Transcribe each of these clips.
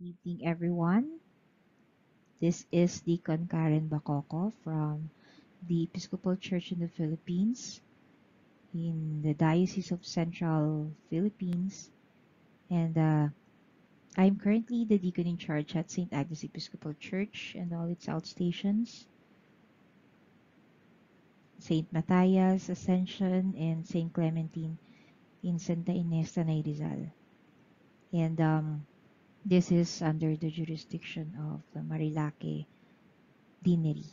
Evening, everyone. This is Deacon Karen Bacoco from the Episcopal Church in the Philippines, in the Diocese of Central Philippines, and I'm currently the deacon in charge at St. Agnes Episcopal Church and all its outstations, St. Matthias Ascension, and St. Clementine in Santa Ines, Tanay Rizal. And this is under the jurisdiction of the Marilake Deanery.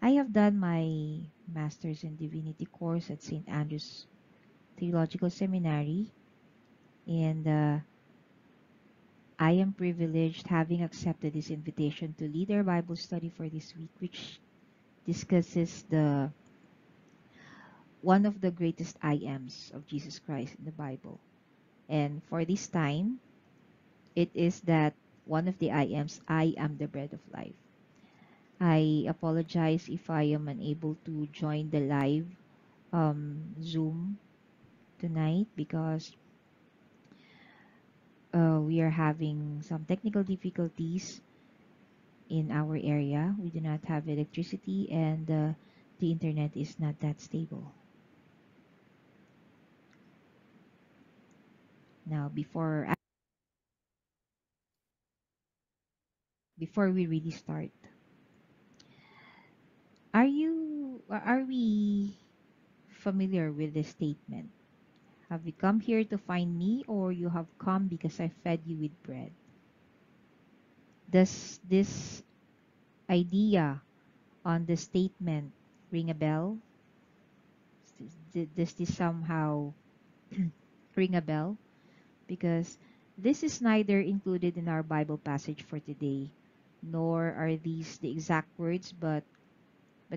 I have done my Master's in Divinity course at St. Andrew's Theological Seminary, and I am privileged having accepted this invitation to lead our Bible study for this week, which discusses the one of the greatest I ams of Jesus Christ in the Bible. And for this time, it is that one of the I ams, I am the bread of life. I apologize if I am unable to join the live Zoom tonight because we are having some technical difficulties in our area. We do not have electricity and the internet is not that stable. Now, before we really start, are we familiar with this statement? Have you come here to find me, or you have come because I fed you with bread? Does this idea on the statement ring a bell? Does this somehow ring a bell? Because this is neither included in our Bible passage for today, nor are these the exact words, but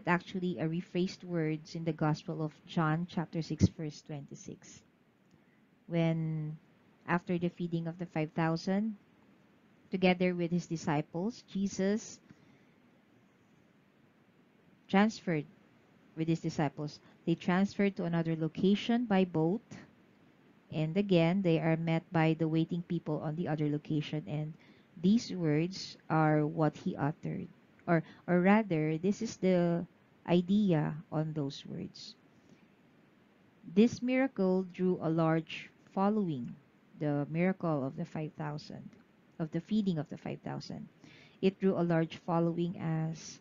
actually a rephrased words in the Gospel of John chapter 6 verse 26. When after the feeding of the 5,000, together with his disciples, Jesus transferred with his disciples. They transferred to another location by boat, and again they are met by the waiting people on the other location, and these words are what he uttered, or rather this is the idea on those words. This miracle drew a large following, the miracle of the 5,000, of the feeding of the 5,000. It drew a large following as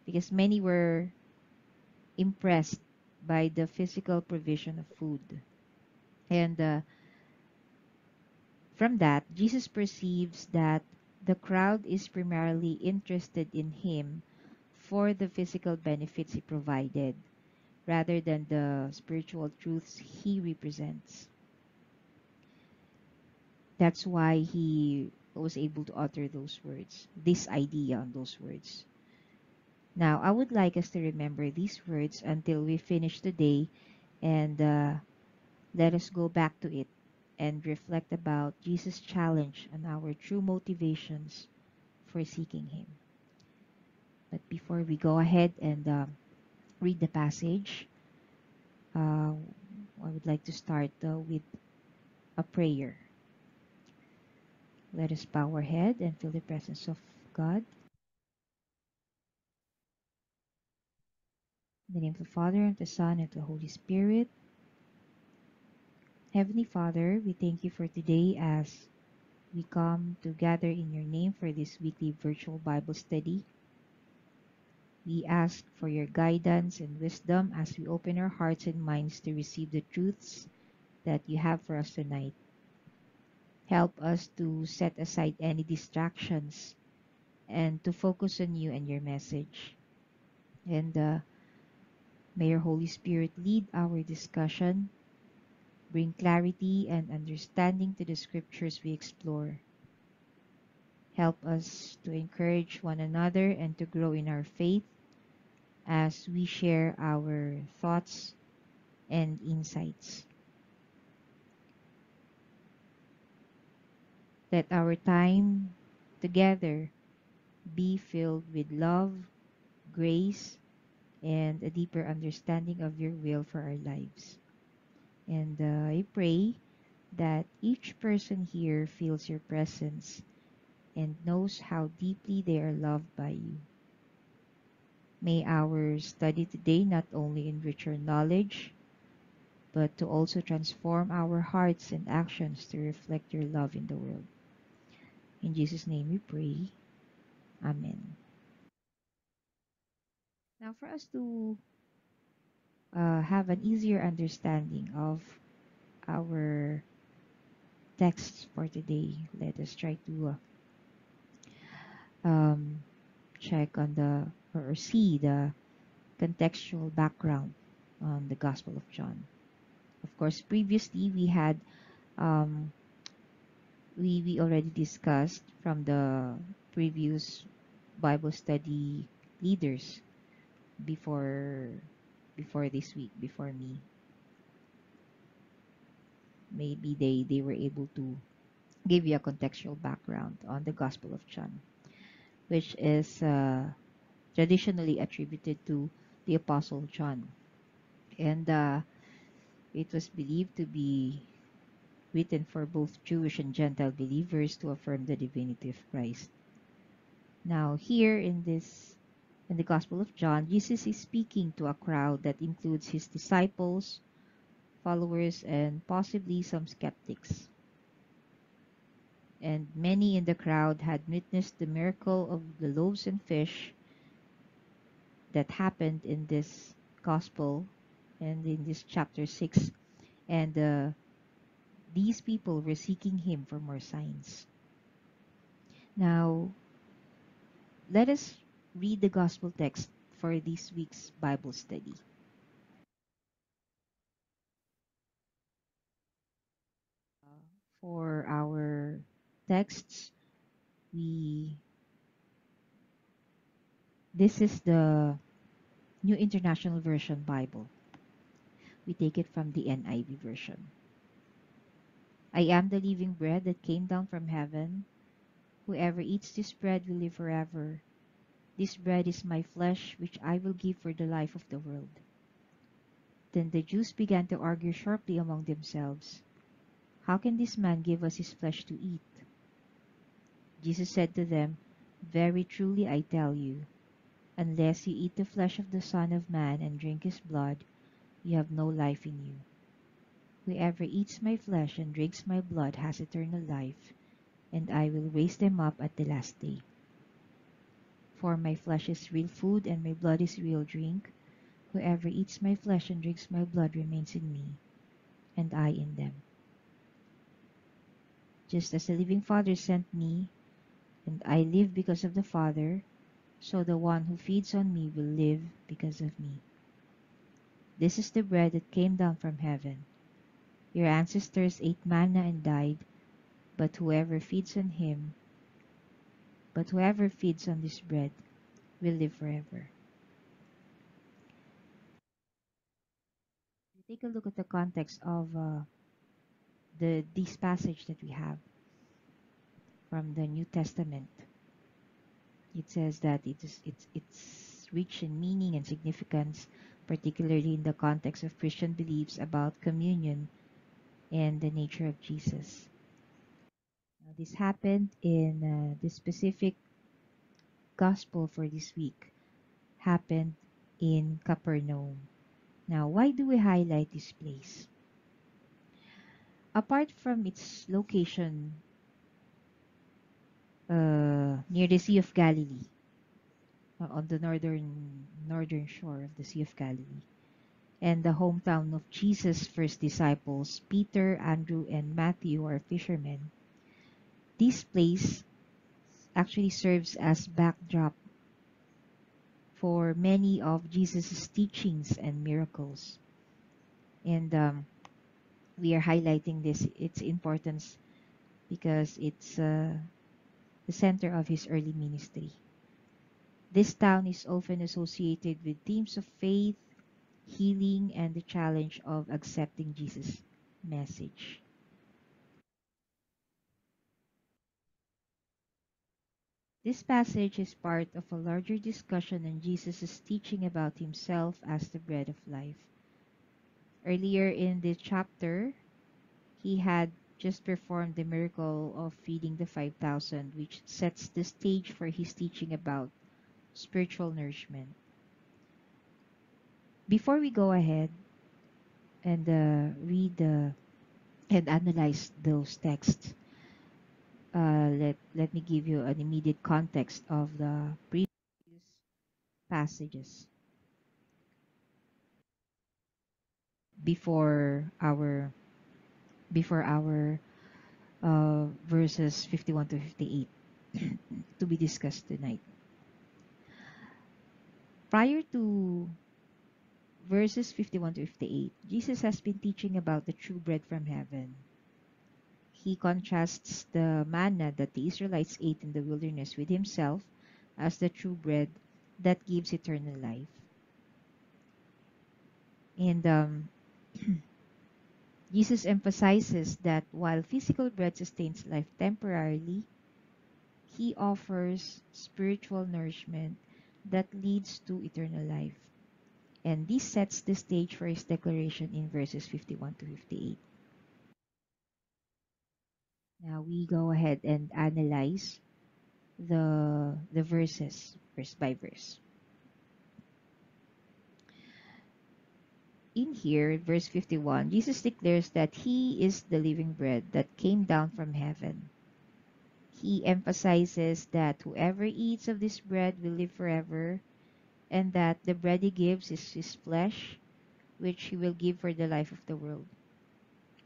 because many were impressed by the physical provision of food. And from that, Jesus perceives that the crowd is primarily interested in him for the physical benefits he provided rather than the spiritual truths he represents. That's why he was able to utter those words, this idea on those words. Now, I would like us to remember these words until we finish today, and let us go back to it and reflect about Jesus' challenge and our true motivations for seeking Him. But before we go ahead and read the passage, I would like to start with a prayer. Let us bow our head and feel the presence of God. In the name of the Father, and the Son, and the Holy Spirit. Heavenly Father, we thank you for today as we come to gather in your name for this weekly virtual Bible study. We ask for your guidance and wisdom as we open our hearts and minds to receive the truths that you have for us tonight. Help us to set aside any distractions and to focus on you and your message. And may your Holy Spirit lead our discussion, bring clarity and understanding to the scriptures we explore. Help us to encourage one another and to grow in our faith as we share our thoughts and insights. Let our time together be filled with love, grace, and a deeper understanding of your will for our lives. And I pray that each person here feels your presence and knows how deeply they are loved by you. May our study today not only enrich our knowledge, but to also transform our hearts and actions to reflect your love in the world. In Jesus' name we pray. Amen. Now, for us to have an easier understanding of our text for today, let us try to um, check on or see the contextual background on the Gospel of John. Of course, previously um, we already discussed from the previous Bible study leaders before this week, before me. Maybe they were able to give you a contextual background on the Gospel of John, which is traditionally attributed to the Apostle John. And it was believed to be written for both Jewish and Gentile believers to affirm the divinity of Christ. Now, here in the Gospel of John, Jesus is speaking to a crowd that includes his disciples, followers, and possibly some skeptics. And many in the crowd had witnessed the miracle of the loaves and fish that happened in this Gospel and in this chapter 6. And these people were seeking him for more signs. Now, let us read the Gospel text for this week's Bible study. For our texts, we this is the New International Version Bible. We take it from the NIV version. I am the living bread that came down from heaven. Whoever eats this bread will live forever. This bread is my flesh, which I will give for the life of the world. Then the Jews began to argue sharply among themselves. How can this man give us his flesh to eat? Jesus said to them, very truly I tell you, unless you eat the flesh of the Son of Man and drink his blood, you have no life in you. Whoever eats my flesh and drinks my blood has eternal life, and I will raise them up at the last day. For my flesh is real food and my blood is real drink. Whoever eats my flesh and drinks my blood remains in me, and I in them. Just as the living Father sent me, and I live because of the Father, so the one who feeds on me will live because of me. This is the bread that came down from heaven. Your ancestors ate manna and died, but whoever feeds on this bread will live forever. Take a look at the context of this passage that we have from the New Testament. It says that it's rich in meaning and significance, particularly in the context of Christian beliefs about communion and the nature of Jesus. Now, this happened in the specific gospel for this week, happened in Capernaum. Now, why do we highlight this place? Apart from its location near the Sea of Galilee, on the northern shore of the Sea of Galilee, and the hometown of Jesus' first disciples, Peter, Andrew, and Matthew, are fishermen. This place actually serves as backdrop for many of Jesus' teachings and miracles. And we are highlighting its importance because it's the center of his early ministry. This town is often associated with themes of faith, healing, and the challenge of accepting Jesus' message. This passage is part of a larger discussion on Jesus' teaching about himself as the bread of life. Earlier in the chapter, he had just performed the miracle of feeding the 5,000, which sets the stage for his teaching about spiritual nourishment. Before we go ahead and read and analyze those texts, let me give you an immediate context of the previous passages before our before our verses 51 to 58 to be discussed tonight. Prior to verses 51 to 58, Jesus has been teaching about the true bread from heaven. He contrasts the manna that the Israelites ate in the wilderness with himself as the true bread that gives eternal life. And Jesus emphasizes that while physical bread sustains life temporarily, he offers spiritual nourishment that leads to eternal life. And this sets the stage for his declaration in verses 51 to 58. Now we go ahead and analyze the verses verse by verse. In here, verse 51, Jesus declares that he is the living bread that came down from heaven. He emphasizes that whoever eats of this bread will live forever, and that the bread he gives is his flesh, which he will give for the life of the world.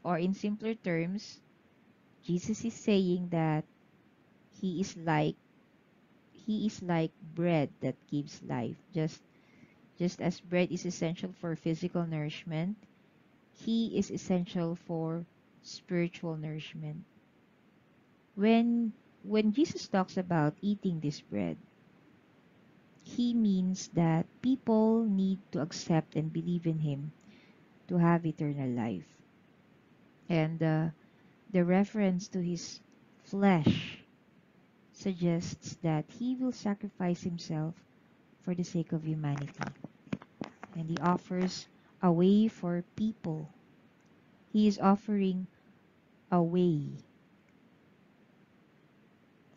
Or in simpler terms, Jesus is saying that he is like he is like bread that gives life. Just as bread is essential for physical nourishment, he is essential for spiritual nourishment. When Jesus talks about eating this bread, he means that people need to accept and believe in him to have eternal life. And the reference to his flesh suggests that he will sacrifice himself for the sake of humanity. And he offers a way for people. He is offering a way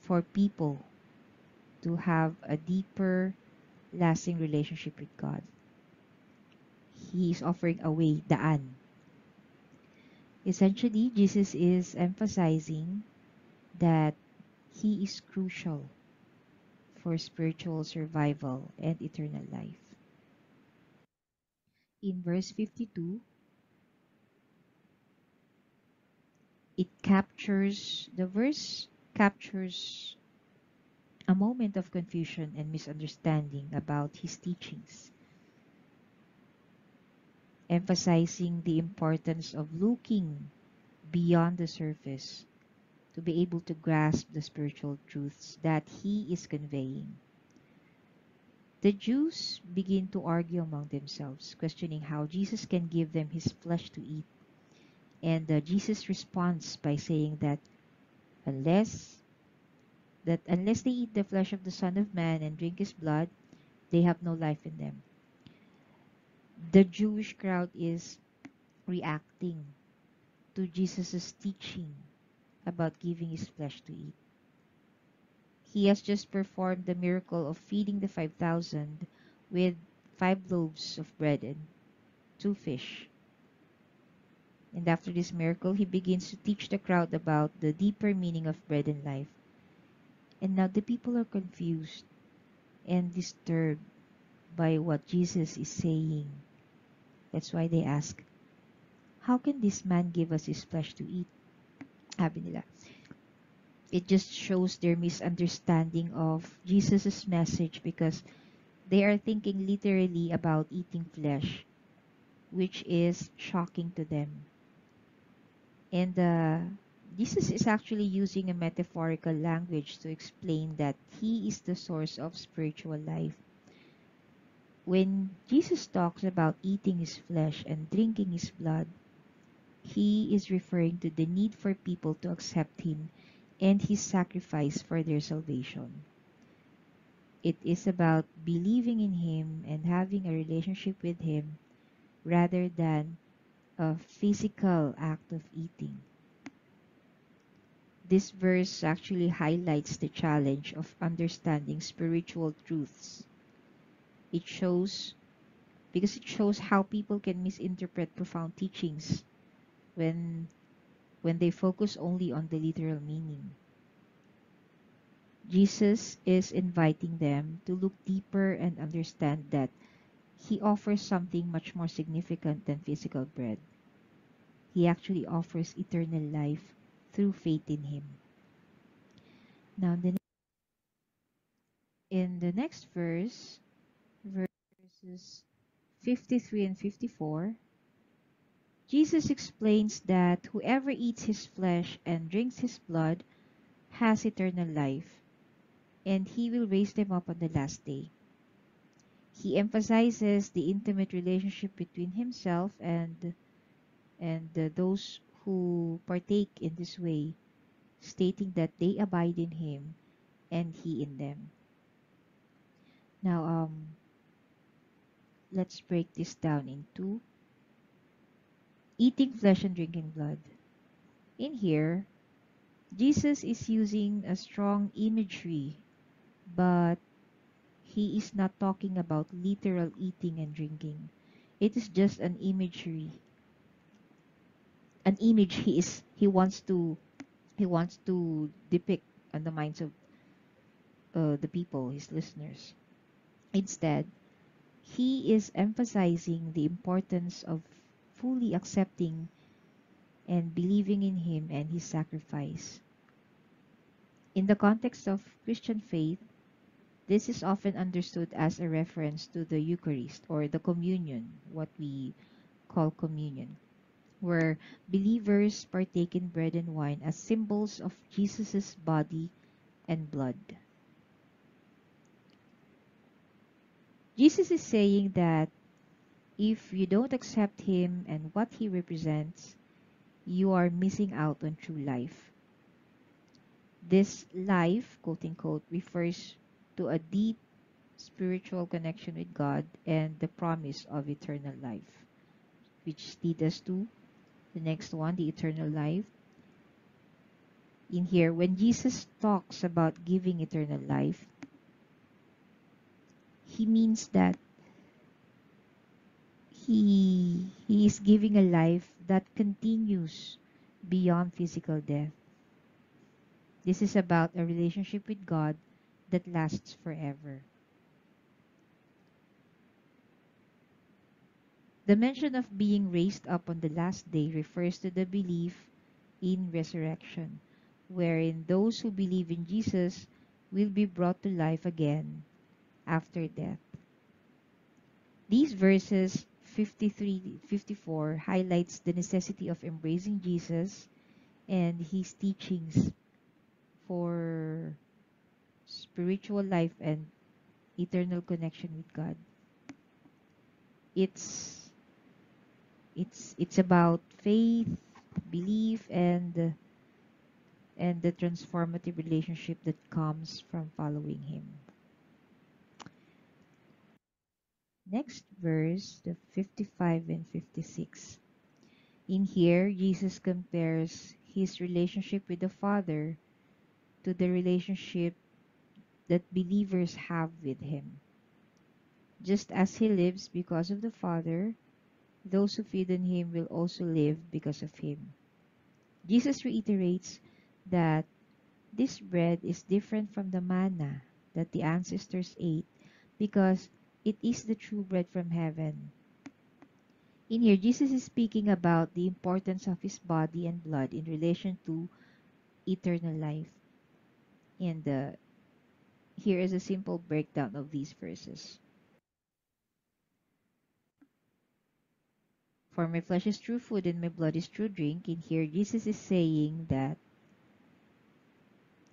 for people to have a deeper, lasting relationship with God. He is offering a way, daan. Essentially, Jesus is emphasizing that he is crucial for spiritual survival and eternal life. In verse 52, the verse captures a moment of confusion and misunderstanding about his teachings, emphasizing the importance of looking beyond the surface to be able to grasp the spiritual truths that he is conveying. The Jews begin to argue among themselves, questioning how Jesus can give them his flesh to eat. And Jesus responds by saying that unless unless they eat the flesh of the Son of Man and drink his blood, they have no life in them. The Jewish crowd is reacting to Jesus' teaching about giving his flesh to eat. He has just performed the miracle of feeding the 5,000 with 5 loaves of bread and 2 fish. And after this miracle, he begins to teach the crowd about the deeper meaning of bread and life. And now the people are confused and disturbed by what Jesus is saying. That's why they ask, how can this man give us his flesh to eat? Sabi nila. It just shows their misunderstanding of Jesus' message because they are thinking literally about eating flesh, which is shocking to them. And Jesus is actually using a metaphorical language to explain that he is the source of spiritual life. When Jesus talks about eating his flesh and drinking his blood, he is referring to the need for people to accept him and his sacrifice for their salvation. It is about believing in him and having a relationship with him rather than a physical act of eating. This verse actually highlights the challenge of understanding spiritual truths. It shows because it shows how people can misinterpret profound teachings when they focus only on the literal meaning. Jesus is inviting them to look deeper and understand that he offers something much more significant than physical bread. He actually offers eternal life through faith in him. Now, in the next verse, verses 53 and 54, Jesus explains that whoever eats his flesh and drinks his blood has eternal life, and he will raise them up on the last day. He emphasizes the intimate relationship between himself and those who partake in this way, stating that they abide in him and he in them. Now, let's break this down into eating flesh and drinking blood. In here, Jesus is using a strong imagery, but he is not talking about literal eating and drinking. It is just an imagery, an image he wants to depict on the minds of the people, his listeners. Instead, he is emphasizing the importance of fully accepting and believing in him and his sacrifice. In the context of Christian faith, this is often understood as a reference to the Eucharist or the communion, what we call communion, where believers partake in bread and wine as symbols of Jesus' body and blood. Jesus is saying that if you don't accept him and what he represents, you are missing out on true life. This life, quote unquote, refers to a deep spiritual connection with God and the promise of eternal life, which leads us to the next one, the eternal life. In here, when Jesus talks about giving eternal life, he means that he is giving a life that continues beyond physical death. This is about a relationship with God that lasts forever. The mention of being raised up on the last day refers to the belief in resurrection, wherein those who believe in Jesus will be brought to life again after death. These verses 53-54 highlights the necessity of embracing Jesus and his teachings for spiritual life and eternal connection with God. It's it's about faith, belief, and the transformative relationship that comes from following him. Next verse, the 55 and 56. In here, Jesus compares his relationship with the Father to the relationship that believers have with him. Just as he lives because of the Father, those who feed on him will also live because of him. Jesus reiterates that this bread is different from the manna that the ancestors ate because it is the true bread from heaven. In here, Jesus is speaking about the importance of his body and blood in relation to eternal life. And here is a simple breakdown of these verses. For my flesh is true food and my blood is true drink. In here, Jesus is saying that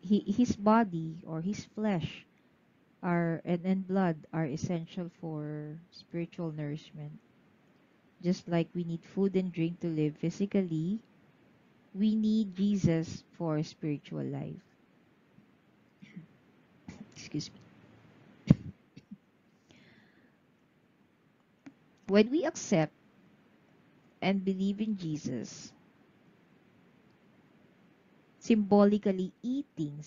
his body or his flesh and blood are essential for spiritual nourishment. Just like we need food and drink to live physically, we need Jesus for spiritual life. Excuse me. When we accept and believe in Jesus, symbolically eating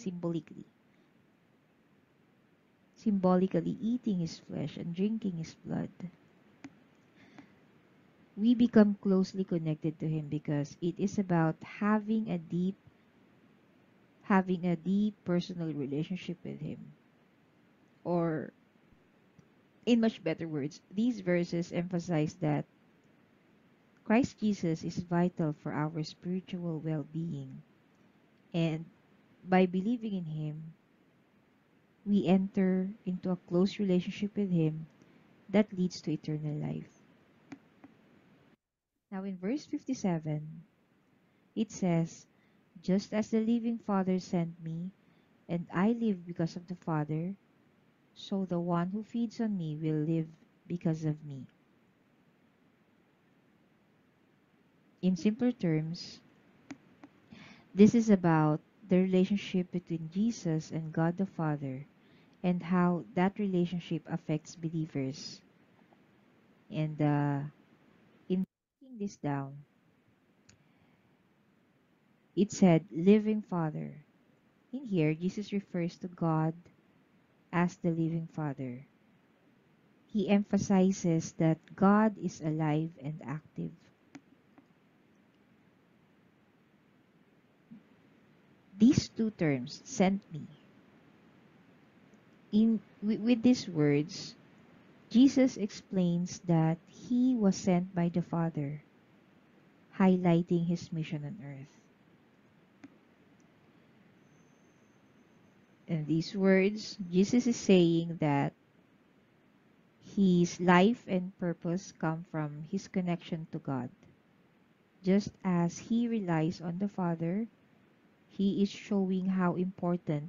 his flesh and drinking his blood, we become closely connected to him because it is about having a deep personal relationship with him. Or in much better words, these verses emphasize that Christ Jesus is vital for our spiritual well-being, and by believing in him, we enter into a close relationship with him that leads to eternal life. Now in verse 57, it says, "Just as the living Father sent me, and I live because of the Father, so the one who feeds on me will live because of me." In simpler terms, this is about the relationship between Jesus and God the Father and how that relationship affects believers. And in breaking this down, it said, living Father. In here, Jesus refers to God as the living Father. He emphasizes that God is alive and active. These two terms, "sent me," with these words, Jesus explains that he was sent by the Father, highlighting his mission on earth. In these words, Jesus is saying that his life and purpose come from his connection to God. Just as he relies on the Father, he is showing how important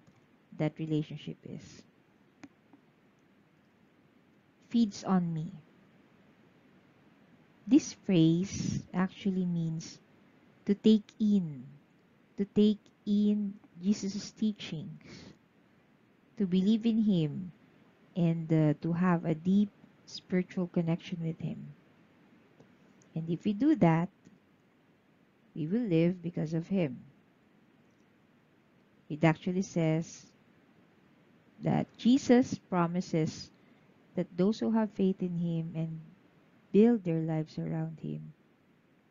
that relationship is. Feeds on me. This phrase actually means to to take in Jesus' teachings, to believe in him, and to have a deep spiritual connection with him. And if we do that, we will live because of him. It actually says that Jesus promises that those who have faith in him and build their lives around him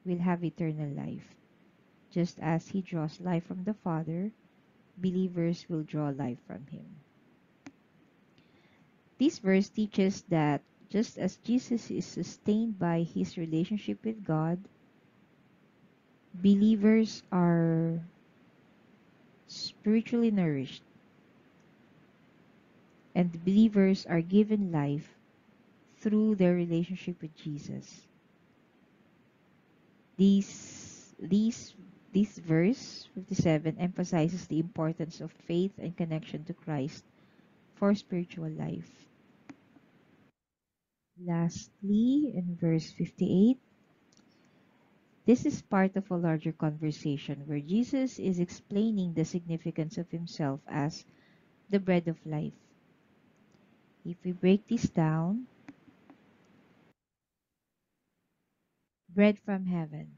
will have eternal life. Just as he draws life from the Father, believers will draw life from him. This verse teaches that just as Jesus is sustained by his relationship with God, believers are spiritually nourished, and believers are given life through their relationship with Jesus. These, these, this verse 57 emphasizes the importance of faith and connection to Christ for spiritual life. Lastly, in verse 58, this is part of a larger conversation where Jesus is explaining the significance of himself as the bread of life. If we break this down, bread from heaven.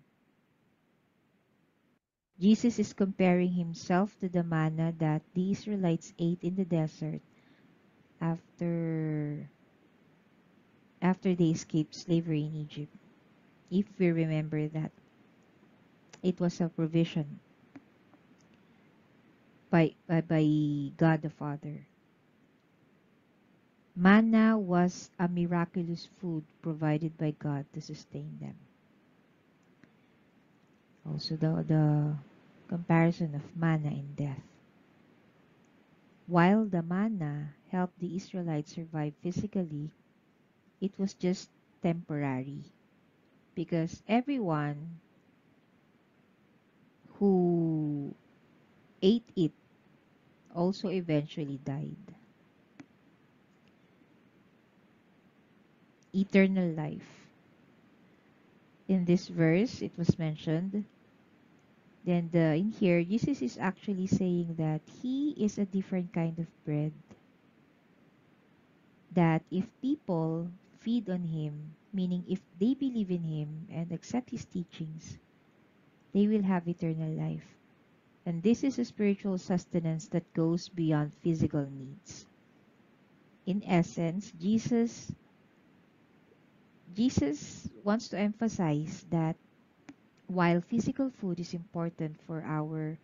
Jesus is comparing himself to the manna that the Israelites ate in the desert after they escaped slavery in Egypt. If we remember that, it was a provision by God the Father. Manna was a miraculous food provided by God to sustain them. Also, the comparison of manna and death. While the manna helped the Israelites survive physically, it was just temporary because everyone who ate it also eventually died. Eternal life. In this verse, it was mentioned. Then in here, Jesus is actually saying that he is a different kind of bread. That if people feed on him, meaning if they believe in him and accept his teachings, they will have eternal life. And this is a spiritual sustenance that goes beyond physical needs. In essence, Jesus wants to emphasize that while physical food is important for our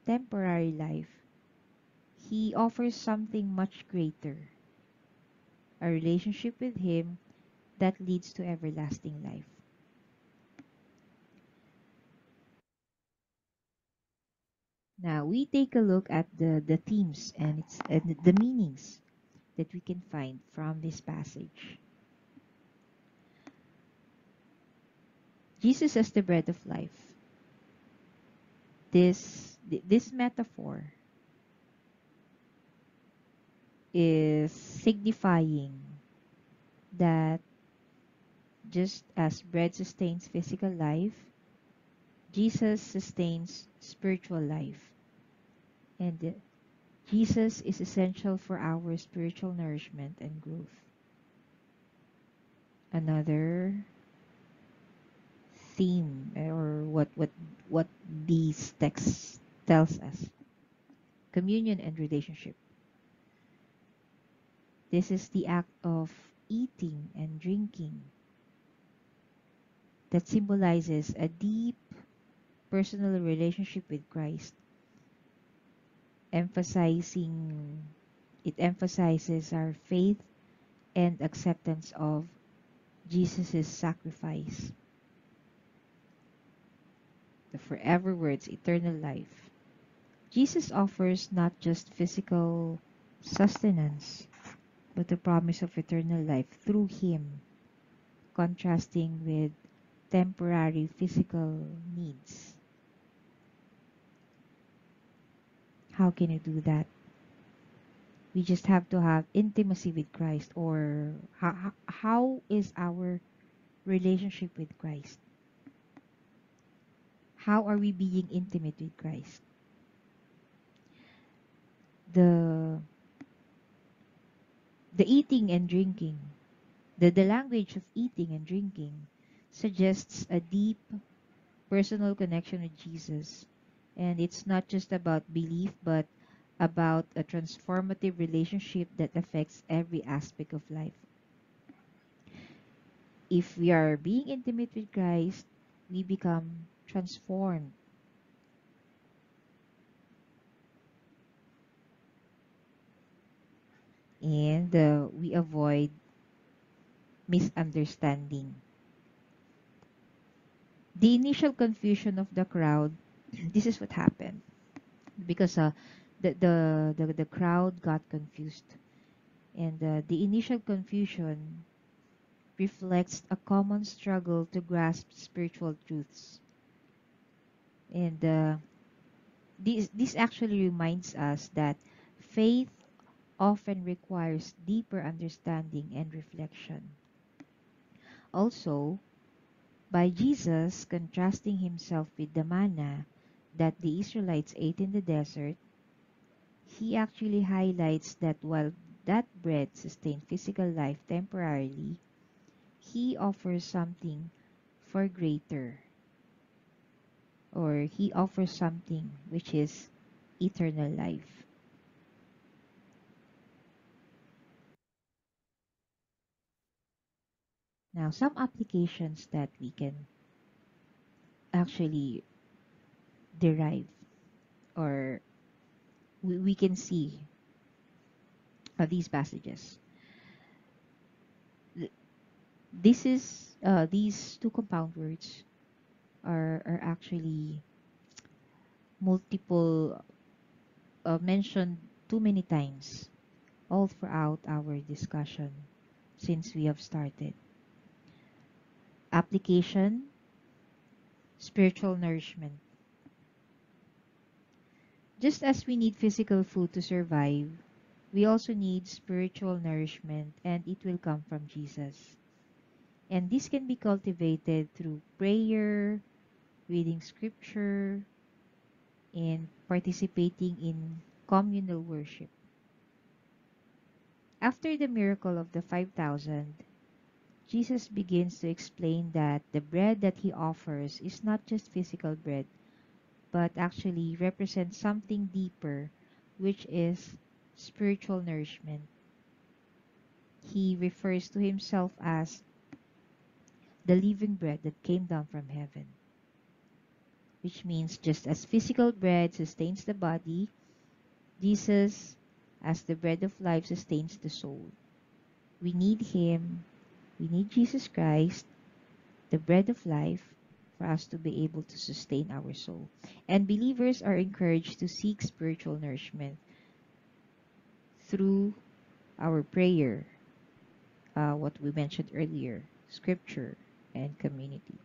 temporary life, he offers something much greater, a relationship with him that leads to everlasting life. Now we take a look at the themes and the meanings that we can find from this passage. Jesus as the bread of life. This metaphor is signifying that just as bread sustains physical life, Jesus sustains spiritual life. And Jesus is essential for our spiritual nourishment and growth. Another theme or what these texts tells us, communion and relationship. This is the act of eating and drinking that symbolizes a deep personal relationship with Christ, emphasizing it emphasizes our faith and acceptance of Jesus' sacrifice, the forever words, eternal life. Jesus offers not just physical sustenance, but the promise of eternal life through Him, contrasting with temporary physical needs. How can you do that? We just have to have intimacy with Christ, or how is our relationship with Christ? How are we being intimate with Christ? The the eating and drinking, the language of eating and drinking suggests a deep personal connection with Jesus. And it's not just about belief, but about a transformative relationship that affects every aspect of life. If we are being intimate with Christ, we become transformed. And we avoid misunderstanding. The initial confusion of the crowd, this is what happened. Because the crowd got confused. And the initial confusion reflects a common struggle to grasp spiritual truths. And this actually reminds us that faith often requires deeper understanding and reflection. Also, by Jesus contrasting himself with the manna that the Israelites ate in the desert, he actually highlights that while that bread sustained physical life temporarily, he offers something for greater, or he offers something which is eternal life. Now, some applications that we can actually derive, or we can see these passages. This is these two compound words are actually multiple mentioned too many times all throughout our discussion since we have started. Application, spiritual nourishment. Just as we need physical food to survive, we also need spiritual nourishment, and it will come from Jesus. And this can be cultivated through prayer, reading scripture, and participating in communal worship. After the miracle of the 5,000, Jesus begins to explain that the bread that he offers is not just physical bread, but actually represents something deeper, which is spiritual nourishment. He refers to himself as the living bread that came down from heaven, which means just as physical bread sustains the body, Jesus, as the bread of life, sustains the soul. We need Him, we need Jesus Christ, the bread of life, for us to be able to sustain our soul. And believers are encouraged to seek spiritual nourishment through our prayer, what we mentioned earlier, scripture, and community.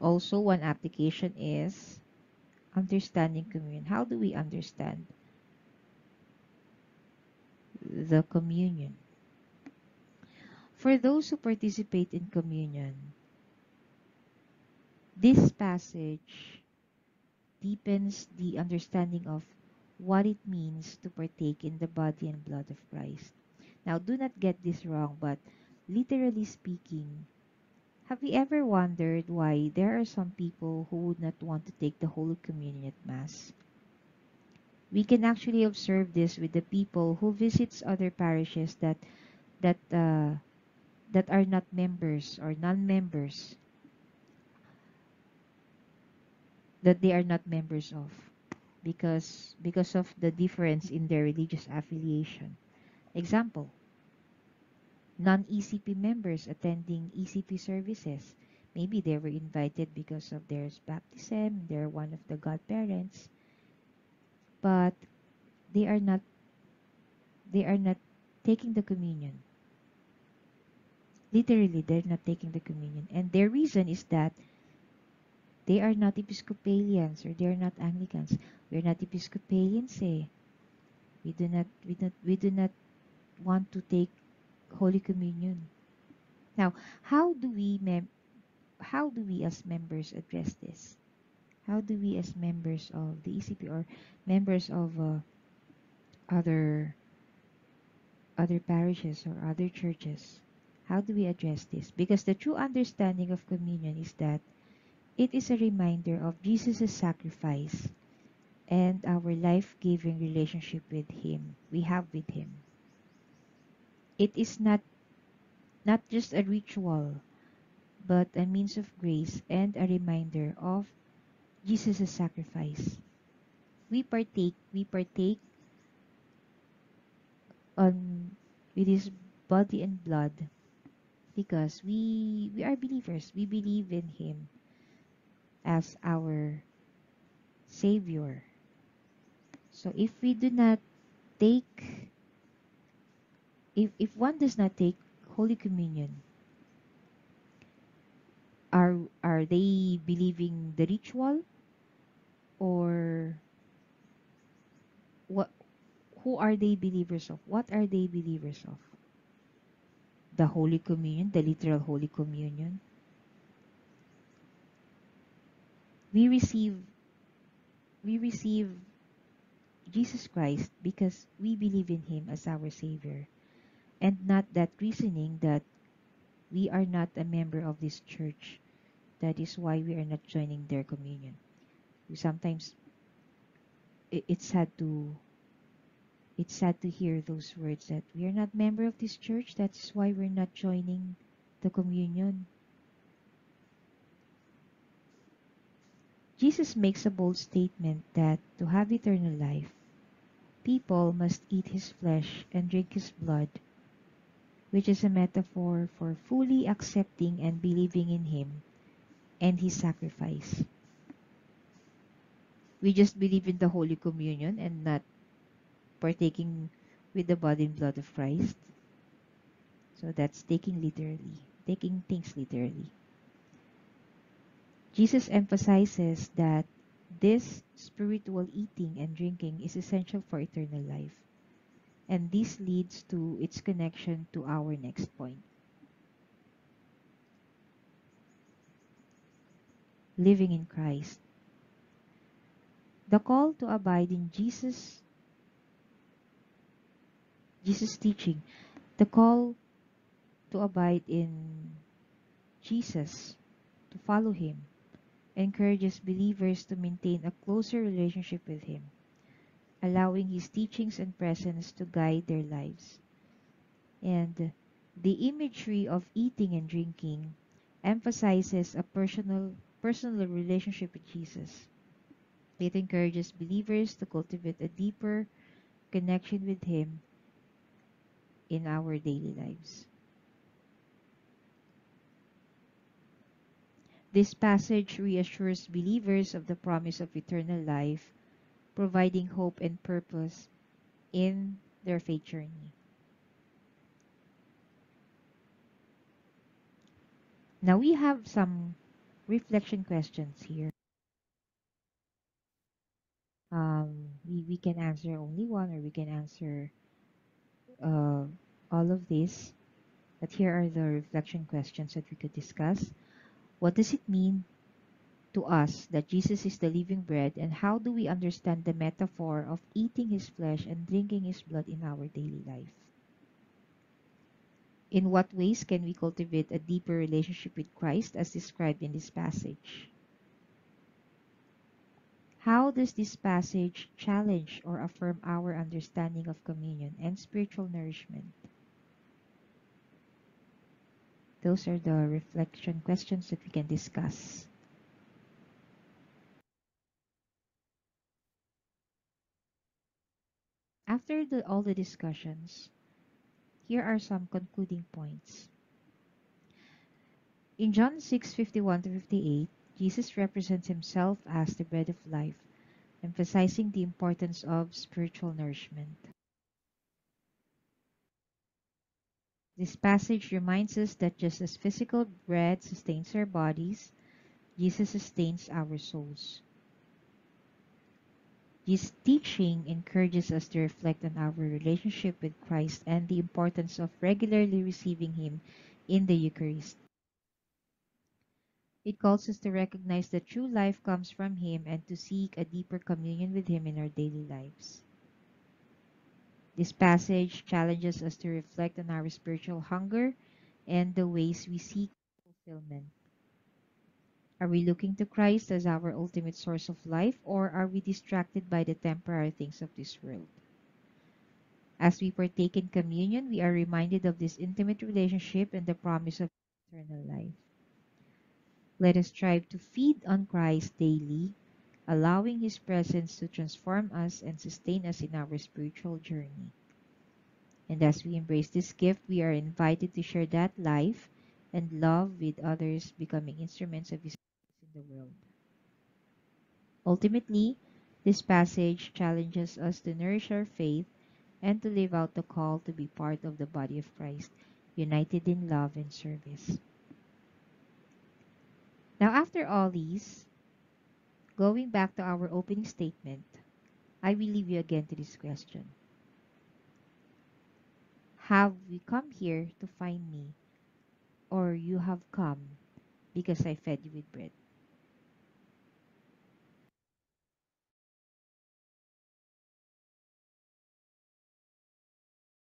Also, one application is understanding communion. How do we understand the communion? For those who participate in communion, this passage deepens the understanding of what it means to partake in the body and blood of Christ. Now, do not get this wrong, but literally speaking, have you ever wondered why there are some people who would not want to take the Holy Communion at Mass? We can actually observe this with the people who visits other parishes that uh, that are not members or non-members, that they are not members of, because of the difference in their religious affiliation. Example, non-ECP members attending ECP services. Maybe they were invited because of their baptism, they're one of the godparents, but they are not they are not taking the communion. Literally, they're not taking the communion. And their reason is that they are not Episcopalians or they are not Anglicans. We're not Episcopalians, eh. We do not want to take Holy Communion. Now, how do we how do we as members address this? How do we as members of the ECP or members of other other parishes or other churches? How do we address this? Because the true understanding of communion is that it is a reminder of Jesus' sacrifice and our life-giving relationship with Him. We have with Him. It is not just a ritual, but a means of grace and a reminder of Jesus' sacrifice. We partake on with His body and blood because we are believers. We believe in Him as our Savior. So if we do not take, if one does not take Holy Communion, are they believing the ritual, or what? Who are they believers of? What are they believers of? The Holy Communion, the literal Holy Communion. We receive we receive Jesus Christ because we believe in Him as our Savior, and not that reasoning that we are not a member of this church. That is why we are not joining their communion. We sometimes it's sad to hear those words that we are not member of this church. That's why we're not joining the communion. Jesus makes a bold statement that to have eternal life, people must eat His flesh and drink His blood, which is a metaphor for fully accepting and believing in Him and His sacrifice. We just believe in the Holy Communion and not partaking with the body and blood of Christ. So that's taking things literally. Jesus emphasizes that this spiritual eating and drinking is essential for eternal life. And this leads to its connection to our next point. Living in Christ. The call to abide in Jesus' teaching. The call to abide in Jesus to follow Him, encourages believers to maintain a closer relationship with Him, allowing His teachings and presence to guide their lives. And the imagery of eating and drinking emphasizes a personal relationship with Jesus. It encourages believers to cultivate a deeper connection with Him in our daily lives. This passage reassures believers of the promise of eternal life, providing hope and purpose in their faith journey. Now we have some reflection questions here. We can answer only one or we can answer uh, all of this. But here are the reflection questions that we could discuss. What does it mean to us that Jesus is the living bread, and how do we understand the metaphor of eating His flesh and drinking His blood in our daily life? In what ways can we cultivate a deeper relationship with Christ as described in this passage? How does this passage challenge or affirm our understanding of communion and spiritual nourishment? Those are the reflection questions that we can discuss. After all the discussions, here are some concluding points. In John 6:51 to 58, Jesus represents Himself as the bread of life, emphasizing the importance of spiritual nourishment. This passage reminds us that just as physical bread sustains our bodies, Jesus sustains our souls. This teaching encourages us to reflect on our relationship with Christ and the importance of regularly receiving Him in the Eucharist. It calls us to recognize that true life comes from Him and to seek a deeper communion with Him in our daily lives. This passage challenges us to reflect on our spiritual hunger and the ways we seek fulfillment. Are we looking to Christ as our ultimate source of life, or are we distracted by the temporary things of this world? As we partake in communion, we are reminded of this intimate relationship and the promise of eternal life. Let us strive to feed on Christ daily, allowing His presence to transform us and sustain us in our spiritual journey. And as we embrace this gift, we are invited to share that life and love with others, becoming instruments of His presence in the world. Ultimately, this passage challenges us to nourish our faith and to live out the call to be part of the body of Christ, united in love and service. Now, after all these, going back to our opening statement, I will leave you again to this question. Have you come here to find me, or you have come because I fed you with bread?